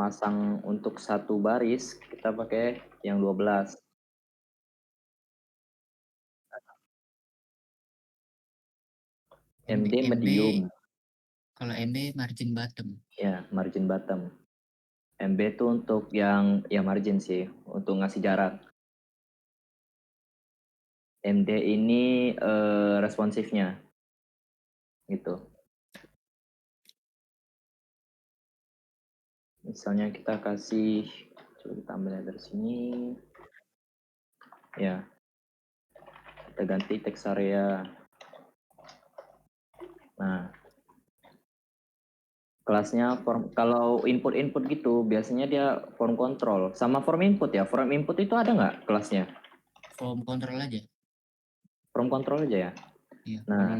masang untuk satu baris kita pakai yang 12. MD medium. Kalau MB margin bottom. Ya, margin bottom. MB itu untuk yang ya margin sih, untuk ngasih jarak. MD ini responsifnya. Gitu. Misalnya kita kasih, coba kita ambil dari sini. Ya. Kita ganti text area. Nah. Kelasnya form, kalau input gitu biasanya dia form control sama form input ya. Form input itu ada nggak kelasnya? Form control aja. Form control aja ya. Iya. Nah,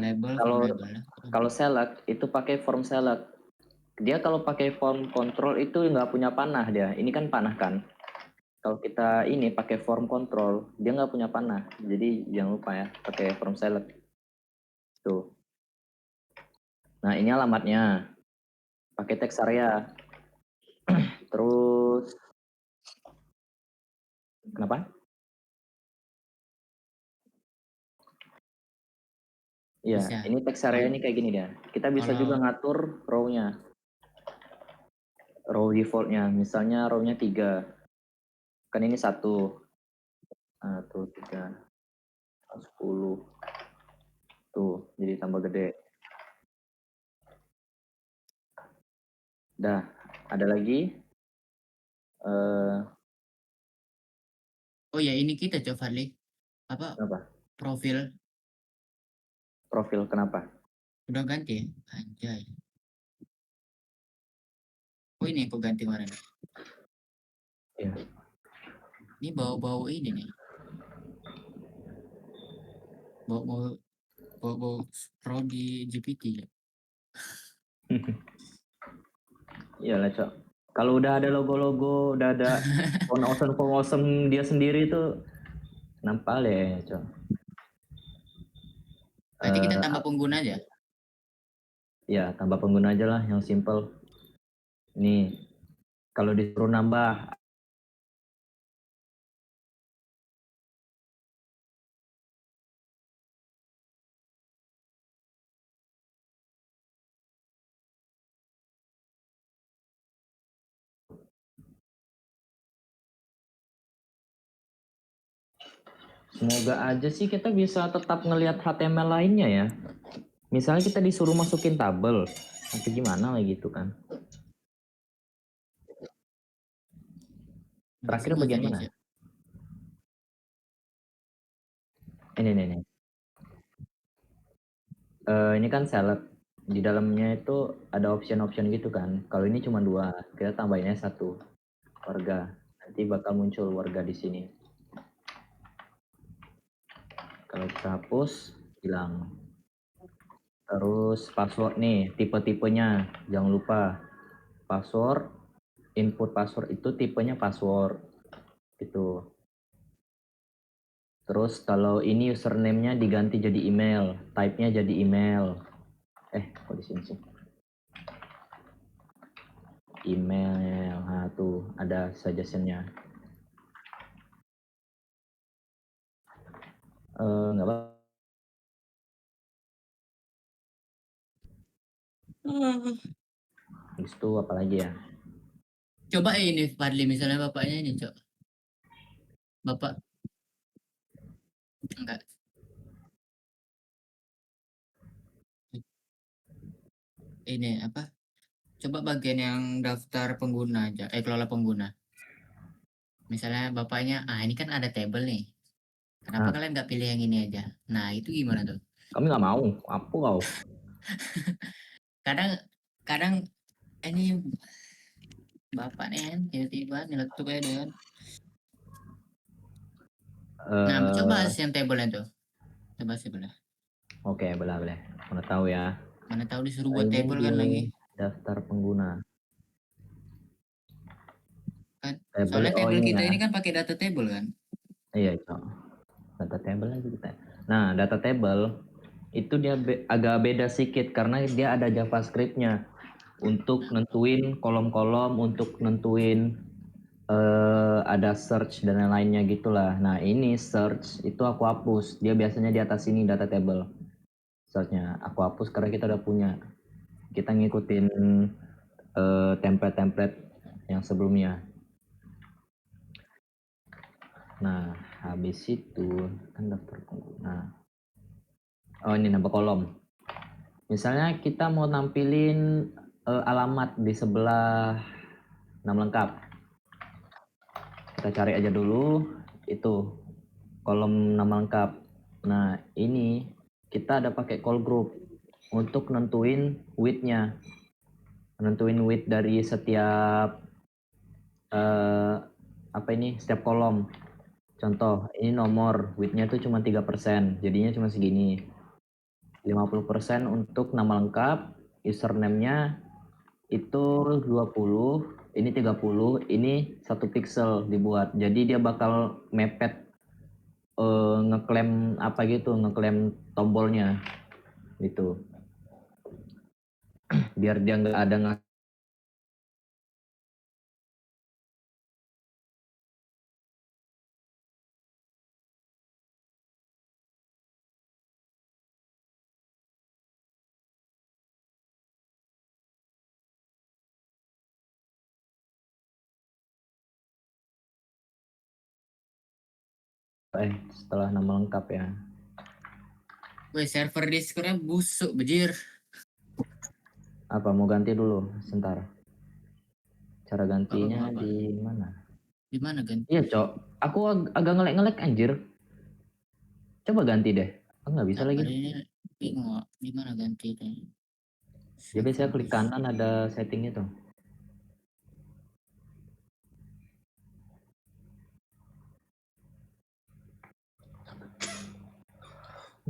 kalau select itu pakai form select. Dia kalau pakai form control itu nggak punya panah dia. Ini kan panah kan. Kalau kita ini pakai form control, dia nggak punya panah. Jadi jangan lupa ya, pakai form select. Tuh. Nah, ini alamatnya. Pakai text area. Terus kenapa? Iya, ini text area ini kayak gini dia. Kita bisa juga ngatur row-nya. Row default-nya, misalnya row-nya 3. Kan ini 1. 1, 3, 10. Tuh, jadi tambah gede. Dah, ada lagi. Oh ya, ini kita coba Fadli. Apa? Profil. Profil kenapa? Udah ganti, anjay. Oh ini aku ganti kemarin. Iya. Ini bau-bau ini nih. Bau pro di GPT ya. Iya lah, Cok. Kalau udah ada logo-logo, udah ada font awesome dia sendiri tuh nampak deh, Cok. Berarti kita tambah pengguna aja? Ya, tambah pengguna aja lah yang simple. Nih, kalau disuruh nambah semoga aja sih kita bisa tetap ngelihat HTML lainnya ya. Misalnya kita disuruh masukin tabel, atau gimana lah gitu kan. Terakhir bagian mana? Ini. Ini kan select. Di dalamnya itu ada option-option gitu kan. Kalau ini cuma 2, kita tambahinnya 1. Warga. Nanti bakal muncul warga di sini. Kalau kita hapus, hilang. Terus password nih, tipe-tipenya. Jangan lupa. Password, input password itu tipenya password. Gitu. Terus kalau ini username-nya diganti jadi email, type-nya jadi email. Kok di sini sih? Email, nah tuh ada suggestion-nya. Nggak apa. Habis itu apa lagi ya? Coba ini Fadli, misalnya bapaknya ini, Cok. Bapak enggak. Ini apa? Coba bagian yang daftar pengguna aja, kelola pengguna. Misalnya bapaknya, ini kan ada table nih. Kenapa kalian nggak pilih yang ini aja? Nah, itu gimana tuh? Kami nggak mau, apa kau? kadang ini bapak nih kan, tiba-tiba nyeletuk aja dengan. Nah, coba yang table tuh. Coba sih boleh. Oke, boleh. Mana tahu ya. Mana tahu disuruh buat table kan lagi. Daftar pengguna. Kan, soalnya table kita ini kan pakai data table kan? Iya, Cok. Data table lagi kita. Nah, data table itu dia agak beda sedikit karena dia ada JavaScript-nya. untuk nentuin kolom-kolom, untuk nentuin ada search dan lain-lainnya gitulah. Nah ini search itu aku hapus, dia biasanya di atas sini data table. Searchnya aku hapus karena kita udah punya. Kita ngikutin template-template yang sebelumnya. Nah habis itu kan daftar pengguna. Oh ini nambah kolom. Misalnya kita mau nampilin alamat di sebelah nama lengkap. Kita cari aja dulu itu kolom nama lengkap. Nah ini kita ada pakai call group untuk nentuin width-nya, nentuin width dari setiap setiap kolom. Contoh ini nomor, width-nya tuh cuma 3%, jadinya cuma segini. 50% untuk nama lengkap, username-nya itu 20, ini 30, ini 1 pixel dibuat. Jadi dia bakal mepet ngeklaim apa gitu, ngeklaim tombolnya gitu. Biar dia nggak ada setelah nama lengkap ya. Weh, server Discord-nya busuk, bejir. Apa mau ganti dulu sebentar? Cara gantinya Apa-apa. di mana? Di mana ganti? Iya, Cok. Aku agak ngelek-ngelek anjir. Coba ganti deh. Oh, nggak bisa lagi. Ini bingung, di mana ganti? Dia biasanya Server klik kanan ada settingnya tuh.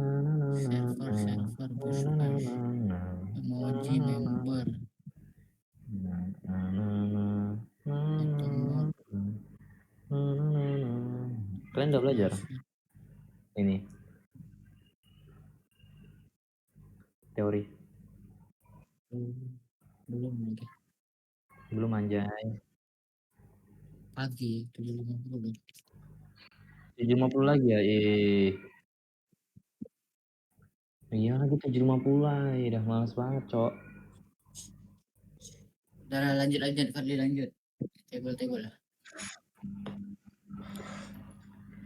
server busuk emoji member atau mod Kalian udah belajar ini teori? belum lagi Belum anjay. pagi 7.50 7.50 lagi ya. Iya lagi 7.50 lah. Udah males banget, Cok. udah lanjut Fadli lanjut table lah.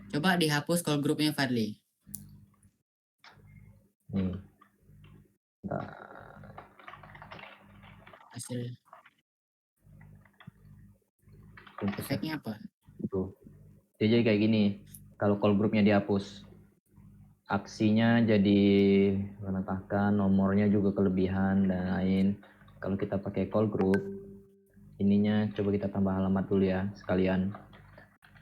Coba dihapus call grupnya Fadli. Nih. Hasil efeknya apa? Tuh. Dia jadi kayak gini. Kalau call groupnya dihapus, aksinya jadi berantakan, nomornya juga kelebihan dan lain. Kalau kita pakai call group, ininya coba kita tambah alamat dulu ya sekalian.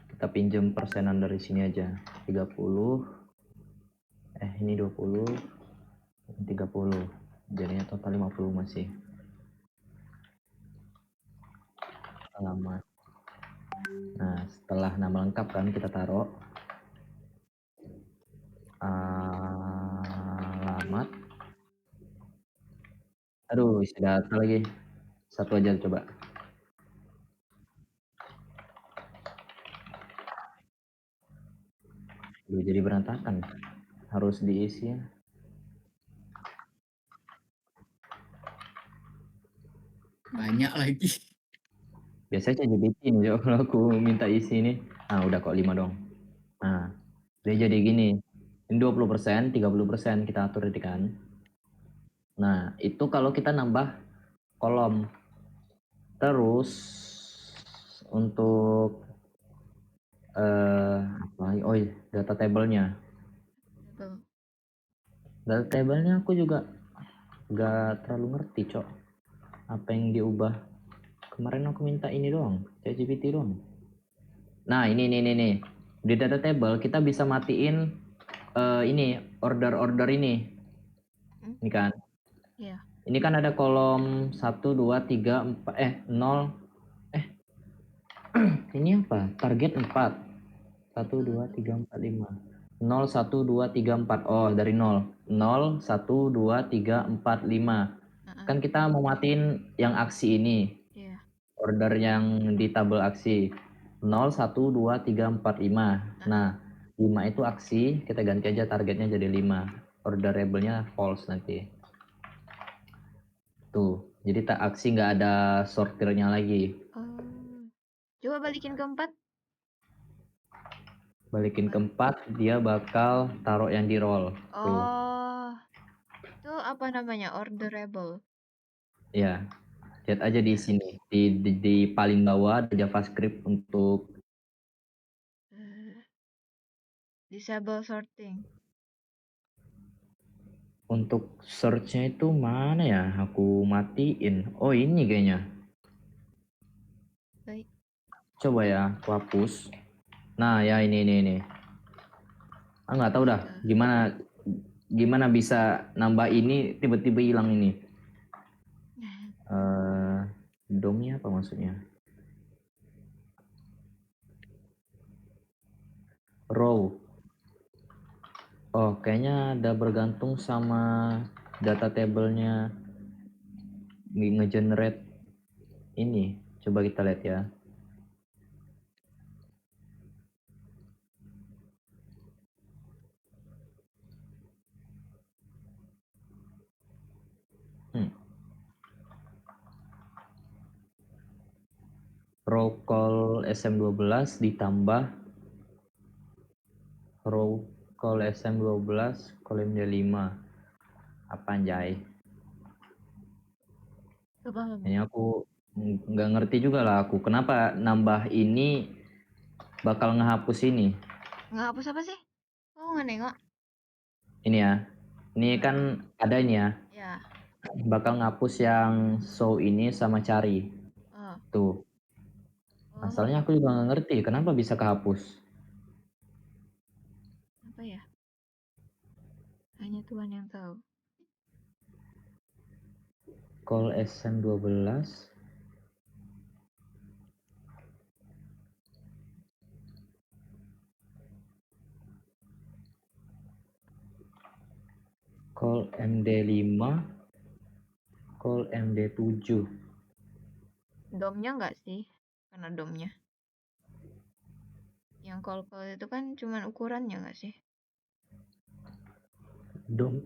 Kita pinjam persenan dari sini aja. 30. Ini 20. 30. Jadinya total 50 masih. Alamat. Nah, setelah nama lengkap kan kita taruh alamat. Aduh, isi data lagi. Satu aja coba. Jadi berantakan. Harus diisi ya. Banyak lagi. Biasanya ChatGPT nih kalau aku minta isi nih. Nah, udah kok 5 dong. Nah, dia jadi gini. Ini 20%, 30% kita atur tadi kan. Nah, itu kalau kita nambah kolom. Terus untuk data table-nya. Data table-nya aku juga gak terlalu ngerti, Cok. Apa yang diubah? Kemarin aku minta ini doang, ChatGPT doang. Nah, ini. Di data table kita bisa matiin ini order ini. Ini kan. Iya. Ini kan ada kolom 1 2 3 4 0 ini apa? Target 4. 1 2 3 4 5. 0 1 2 3 4. Oh, dari 0. 0 1 2 3 4 5. Kan kita mau matiin yang aksi ini. Iya. Order yang di tabel aksi 0, 1, 2, 3, 4, 5. Nah, 5 itu aksi, kita ganti aja targetnya jadi 5. Orderable-nya false nanti. Tuh, jadi tak aksi nggak ada sortirnya lagi. Oh. Coba balikin ke 4. Balikin ke 4, dia bakal taruh yang di roll. Tuh, Oh. Itu apa namanya? Orderable. ya. Lihat aja di sini. Di paling bawah ada JavaScript untuk Disable sorting. search-nya itu mana ya? Aku matiin. Oh, ini kayaknya. Baik. Coba ya, aku hapus. Nah, ya ini. Nggak tahu dah gimana bisa nambah ini tiba-tiba hilang ini. DOM-nya apa maksudnya? Row. Oh, kayaknya ada bergantung sama data table-nya nge-generate ini. Coba kita lihat ya. Row call SM12 ditambah row call SM12 column D5. Apa anjay? Ini aku nggak ngerti juga lah aku. Kenapa nambah ini bakal ngehapus ini? Ngehapus apa sih? Oh, nggak nengok. Ini ya. Ini kan ada ini ya. Ya. Bakal ngapus yang show ini sama cari. Tuh. Masalahnya aku juga nggak ngerti kenapa bisa kehapus. Apa ya? Hanya Tuhan yang tahu. Call SM12. Call MD5. Call MD7. DOM-nya nggak sih? Karena DOM-nya. Yang call itu kan cuma ukurannya nggak sih? DOM.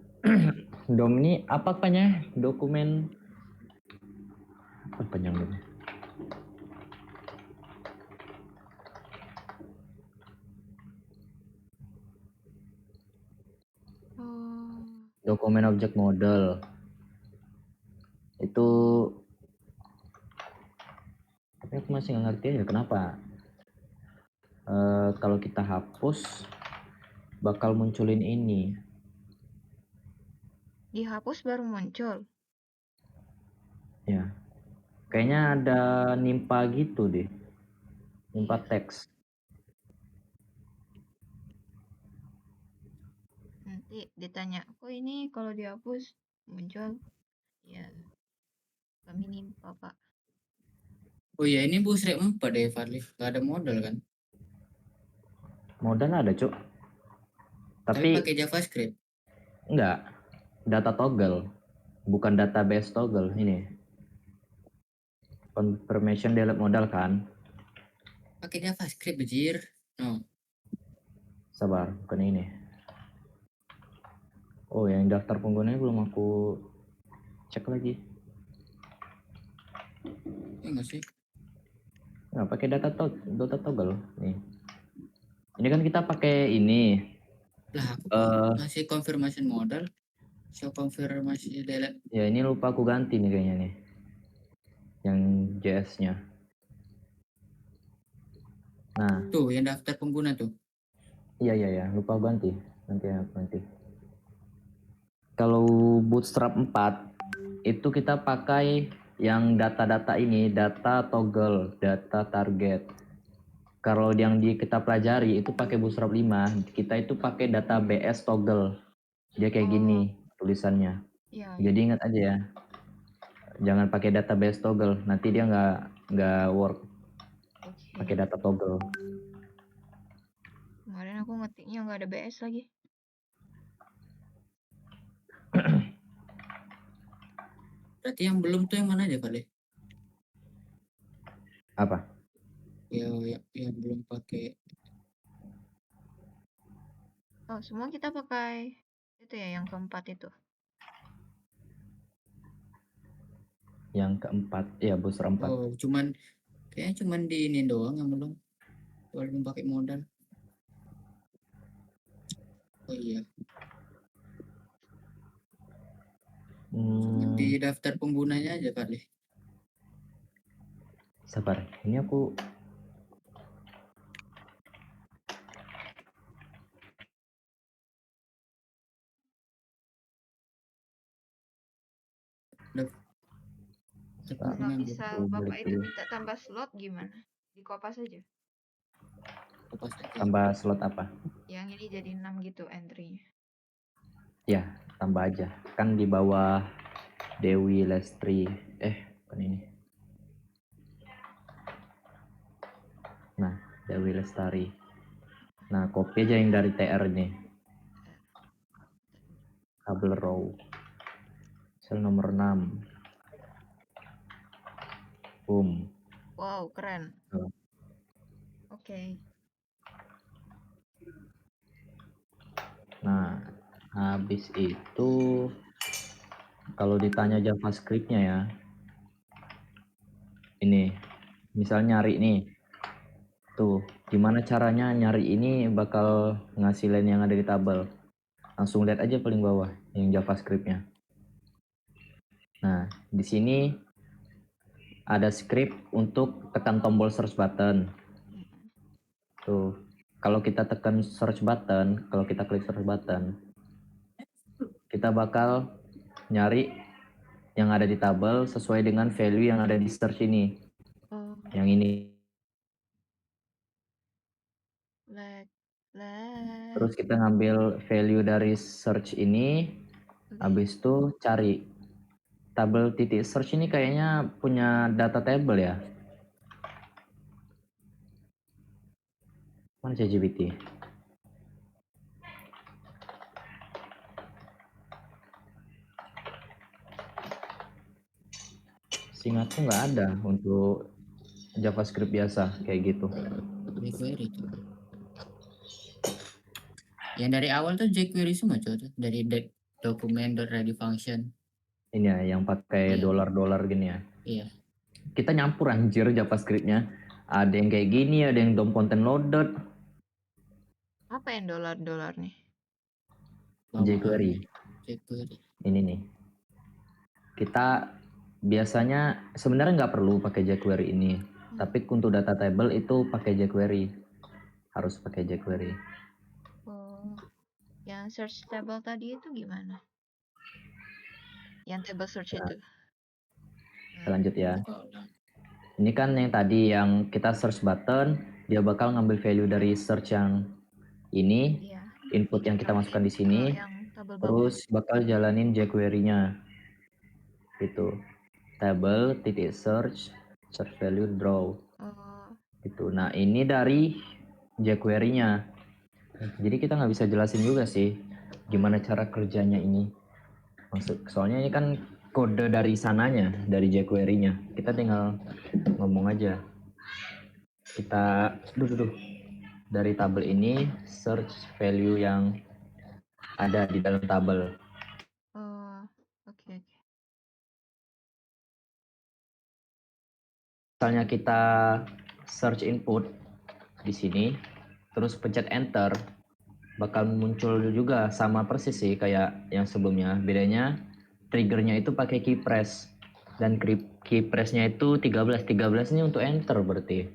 DOM ini apa apanya? Dokumen apa panjangnya? Dokumen object model. Itu tapi aku masih nggak ngerti ya kenapa. Kalau kita hapus bakal munculin ini. Dihapus baru muncul. Ya. Kayaknya ada nimpa gitu deh. Nimpa teks. Nanti ditanya, kok ini kalau dihapus muncul? Ya, kami nimpa, Pak. Oh iya, ini Bootstrap 4 deh, Fadli. Gak ada modal kan? Modal ada, Cuk. Tapi pakai JavaScript. Enggak. Data toggle. Bukan database toggle ini. Confirmation delete modal kan? Pakai JavaScript, bejir. No. Sabar, bukan ini. Oh, yang daftar penggunanya belum aku cek lagi. Enggak sih. Nggak pakai data toggle nih. Ini kan kita pakai ini. Lah, aku masih confirmation modal. So confirmation delete. Ya, ini lupa aku ganti nih kayaknya nih. Yang JS-nya. Nah. Tuh, yang daftar pengguna tuh. Iya, lupa ganti. Nanti. Kalau Bootstrap 4 itu kita pakai yang data-data ini, data toggle, data target. Kalau yang kita pelajari itu pakai Bootstrap 5, kita itu pakai data BS toggle. Dia kayak gini tulisannya. Jadi ingat aja ya. Jangan pakai data BS toggle, nanti dia nggak work. Pakai data toggle. Kemarin aku ngetiknya nggak ada BS lagi. Berarti yang belum tuh yang mana aja kali? Apa? Yang belum pakai. Oh, semua kita pakai itu ya yang keempat itu. Yang keempat, ya booster 4. Oh, kayaknya cuman di ini doang yang belum pakai modal. Oh iya, cuman di daftar penggunanya aja kali. Sabar, ini aku Daftar Kalau penggunaan belum. misal balik Bapak itu dulu. minta tambah slot gimana? Dikopas aja. Apa saja? Tambah slot apa? Yang ini jadi 6 gitu entry-nya. Ya, tambah aja. Kan di bawah Dewi Lestri. Bukan ini. Nah, Dewi Lestari. Nah, copy aja yang dari TR nih. Kabel row. Sel nomor 6. Boom. Wow, keren. Oh. Oke. Nah, habis itu kalau ditanya JavaScript-nya ya. Ini, misal nyari nih. Tuh, gimana caranya nyari ini bakal ngasilin yang ada di tabel. Langsung lihat aja paling bawah yang JavaScript-nya. Nah, di sini ada script untuk tekan tombol search button. Tuh, kalau kita tekan search button, kalau kita klik search button, kita bakal nyari yang ada di tabel sesuai dengan value yang ada di search ini. Oh, Yang ini. lag. Terus kita ngambil value dari search ini, Oke. habis itu cari. Tabel titik search ini kayaknya punya data table ya. Mana ChatGPT? Seingatku nggak ada untuk JavaScript biasa kayak gitu. jQuery itu. Yang dari awal tuh jQuery semua coba tuh. Dari document.ready function. Ini ya yang pakai Iya. dolar-dolar gini ya. Iya. Kita nyampur anjir JavaScript-nya. Ada yang kayak gini, ada yang DOM content loaded. Apa yang dolar-dolar nih? jQuery. jQuery. Ini nih. Kita biasanya sebenarnya nggak perlu pakai jQuery ini. Tapi untuk data table itu pakai jQuery. Harus pakai jQuery. Oh, yang search table tadi itu gimana? Yang table search itu. Kita lanjut ya. Kalau Ini kan yang tadi yang kita search button, dia bakal ngambil value dari search yang ini, Iya. input yang kita masukkan di sini, Yang tabel bawah. terus bakal jalanin jQuery-nya. Gitu. Table, titik search value, draw. Oh, Gitu. Nah, ini dari jQuery-nya. Jadi kita nggak bisa jelasin juga sih gimana cara kerjanya ini. Soalnya ini kan kode dari sananya, dari jQuery-nya. Kita tinggal ngomong aja. Kita dari tabel ini search value yang ada di dalam tabel. oh, oke. Misalnya kita search input di sini, terus pencet enter, bakal muncul juga sama persis sih kayak yang sebelumnya. Bedanya triggernya itu pakai key press dan key pressnya itu 13 ini untuk enter berarti.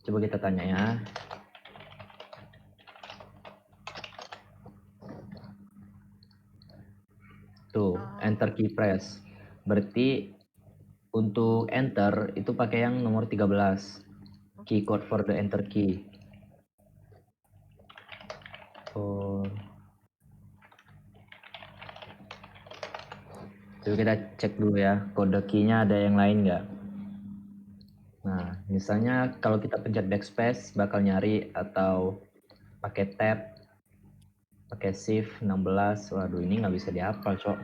Coba kita tanya ya. Tuh, enter key press. Berarti untuk enter itu pakai yang nomor 13. Key code for the enter key. Coba kita cek dulu ya, kode key-nya ada yang lain nggak? Nah, misalnya kalau kita pencet backspace bakal nyari atau pakai tab, pakai shift 16. Waduh, ini nggak bisa dihafal, Cok.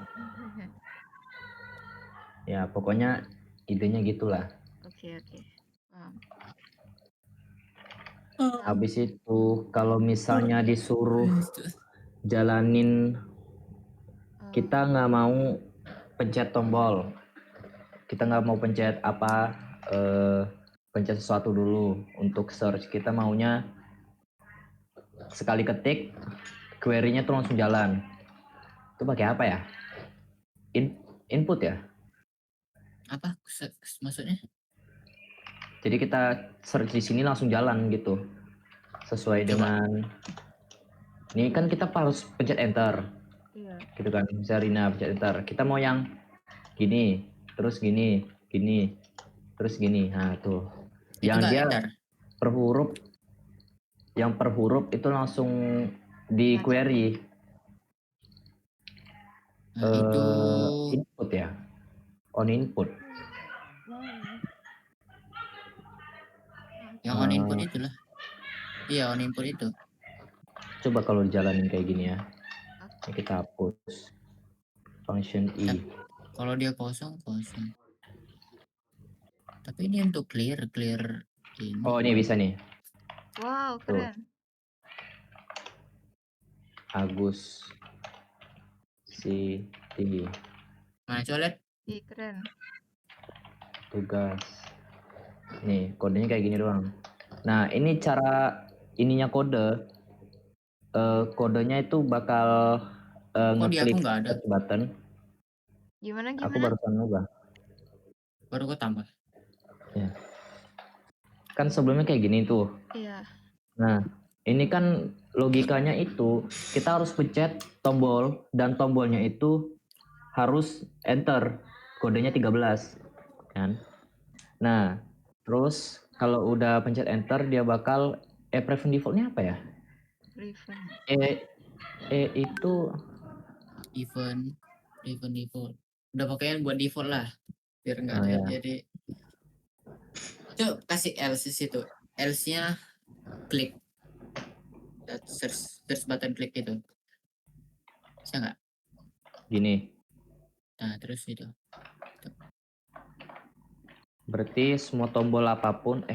Ya, pokoknya idenya gitulah. Oke. Paham. Habis itu kalau misalnya disuruh jalanin, kita nggak mau pencet tombol. Kita nggak mau pencet pencet sesuatu dulu untuk search. Kita maunya sekali ketik, query-nya tuh langsung jalan. Itu pakai apa ya? Input ya? Apa maksudnya? Jadi kita search di sini langsung jalan gitu. Sesuai Coba. dengan ini kan kita harus pencet enter. Iya. Gitu kan. Misalnya Rina pencet enter. Kita mau yang gini, terus gini, terus gini. Nah, tuh. Itu Yang nggak dia enter. per huruf itu langsung di Baca. query. Nah, itu Input ya. On input. yang on input itulah. Iya, on input itu. Coba kalau dijalanin kayak gini ya. Oke. Ini kita hapus. Function i. Kalau dia kosong. Tapi ini untuk clear ini. Oh, ini bisa nih. Wow, Tuh. keren. Agus Siti. Nah, coba lihat. Ih, keren. Tugas. Nih, kodenya kayak gini doang. Nah, ini cara ininya kode. Kodenya itu bakal Kok di aku ngeklik nggak ada? search button. Gimana? Aku barusan nubah. Baru kok tambah. Ya. Kan sebelumnya kayak gini tuh. Iya. Nah, ini kan logikanya itu kita harus pencet tombol dan tombolnya itu harus enter. Kodenya 13 kan. Nah, terus kalau udah pencet enter dia bakal prevent defaultnya apa ya? Prevent. Itu Event default. Udah pakaian buat default lah. Biar nggak ya. jadi. Coba kasih else situ. Else-nya klik. Search button klik itu. Bisa nggak? Gini. Nah, terus itu. Berarti semua tombol apapun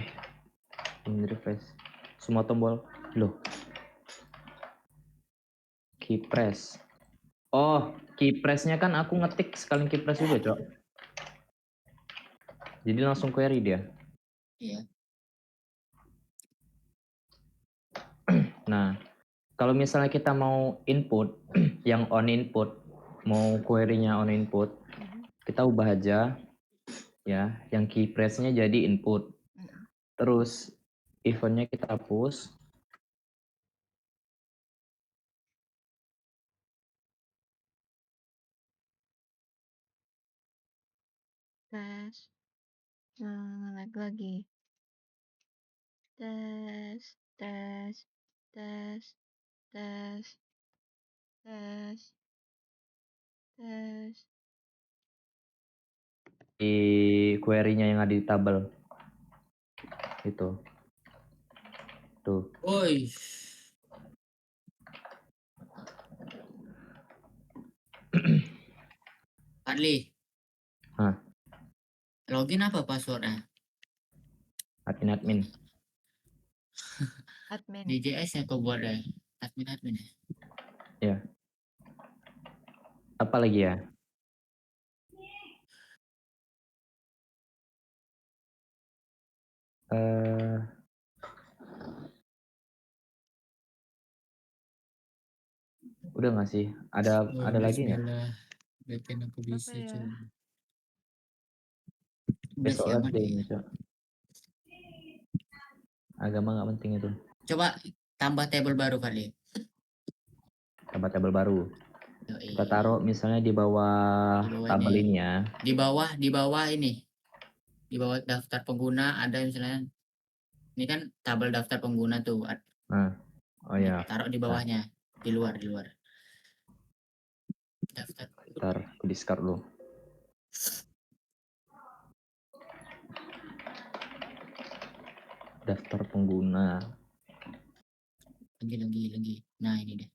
ini refresh. Semua tombol loh. Key press. Oh, key press-nya kan aku ngetik sekali key press juga, Cok. Jadi langsung query dia. Iya. Nah, kalau misalnya kita mau input yang on input, mau query-nya on input, kita ubah aja ya, yang key press-nya jadi input. Terus event-nya kita hapus. Tes. Lagi. Tes. Di query-nya yang ada di tabel. Itu. Tuh. Woi. Adli. Hah. Login apa passwordnya? Admin. Admin. DJS yang kau buat deh. Admin ya. Ya. Apa lagi ya? Udah nggak sih? Ada lagi nggak? Bismillah. Bikin aku bisa Apa ya? coba. Udah Besok siapa last day nih? ini, Cok. Agama nggak penting itu. Coba tambah table baru kali. Tambah tabel baru. Yoi. Kita taruh misalnya di bawah tabel ini ya. Di bawah ini. Di bawah daftar pengguna ada misalnya. Ini kan tabel daftar pengguna tuh. Nah. Oh ya. Taruh di bawahnya. Di luar. Daftar. Ntar aku discard dulu. Daftar pengguna. Lagi. Nah, ini deh.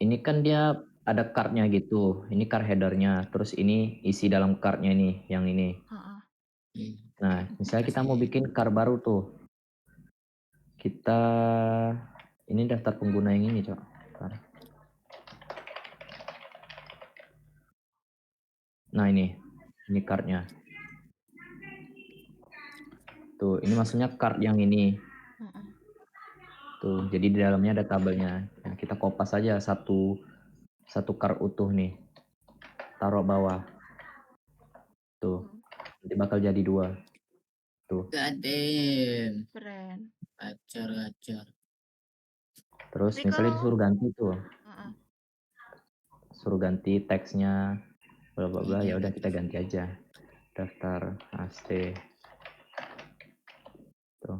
Ini kan dia ada cardnya gitu. Ini card headernya. Terus ini isi dalam cardnya nih, yang ini. Heeh. Iya. Nah, misalnya kita mau bikin card baru tuh. Kita ini daftar pengguna yang ini, Cok. Bentar. Nah, ini cardnya. Tuh, ini maksudnya card yang ini. Heeh. Tuh, jadi di dalamnya ada tabelnya. Nah, kita kopas aja satu card utuh nih. Taruh bawah. Tuh, nanti bakal jadi 2. Tuh. Gadem. Keren. Gacor. Terus Tapi misalnya kalau disuruh ganti tuh. Heeh. Suruh ganti teksnya bla bla bla, ya Iya, udah gacor. kita ganti aja. Daftar AST. Tuh.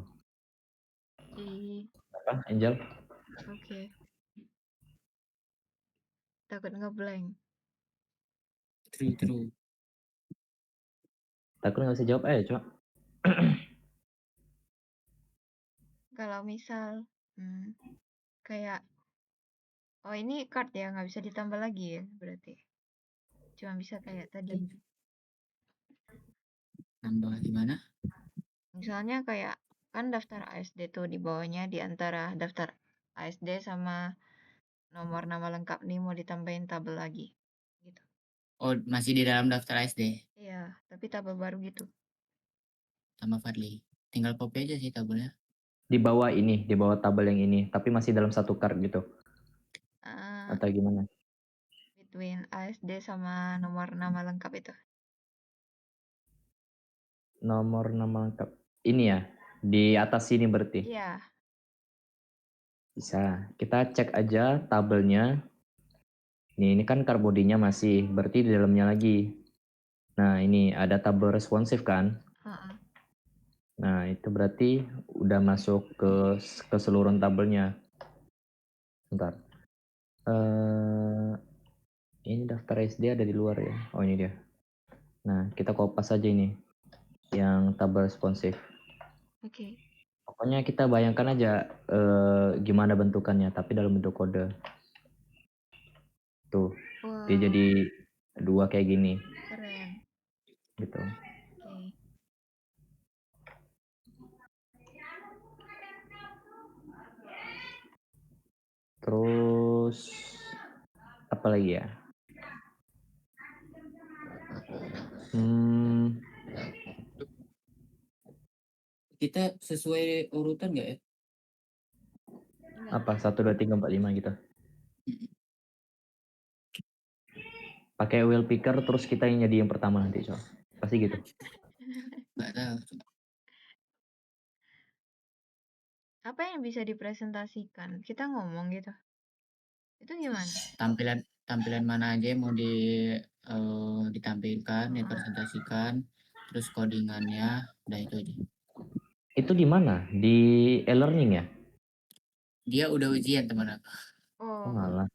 Oke. Apa, Angel? Oke. Takut ngeblank. True. Takut nggak bisa jawab aja, Cok. Kalau misal kayak oh ini card ya nggak bisa ditambah lagi ya berarti. Cuma bisa kayak tadi. Nambah gimana? Misalnya kayak kan daftar ASD tuh di bawahnya di antara daftar ASD sama nomor nama lengkap nih mau ditambahin tabel lagi gitu. Oh, masih di dalam daftar ASD Iya, tapi tabel baru gitu. sama Fadli. Tinggal copy aja sih tabelnya. Di bawah ini, di bawah tabel yang ini, tapi masih dalam satu card gitu. Ah, Atau gimana? between ASD sama nomor nama lengkap itu. Nomor nama lengkap. Ini ya, di atas sini berarti. Iya, Bisa. Kita cek aja tabelnya. Ini kan card bodinya masih, berarti di dalamnya lagi. Nah, ini ada tabel responsif kan? heeh. Nah, itu berarti udah masuk ke keseluruhan tabelnya. Bentar. Ini daftar SD ada di luar ya. Oh, ini dia. Nah, kita kopas aja ini yang tabel responsif. Oke. Pokoknya kita bayangkan aja gimana bentukannya, tapi dalam bentuk kode. Tuh, dia Wow, jadi 2 kayak gini, keren. gitu. Oke. Terus apa lagi ya? Kita sesuai urutan nggak ya? Enggak. Apa 1 2 3 4 5 gitu. Pakai wheel picker terus kita yang jadi yang pertama nanti, so. Pasti gitu. Nggak tahu. Apa yang bisa dipresentasikan? Kita ngomong gitu. Itu gimana? Tampilan mana aja yang mau ditampilkan, dipresentasikan, terus codingannya, udah itu aja. Itu di mana? Di e-learning ya? Dia udah ujian teman aku. Oh, Oh, alah.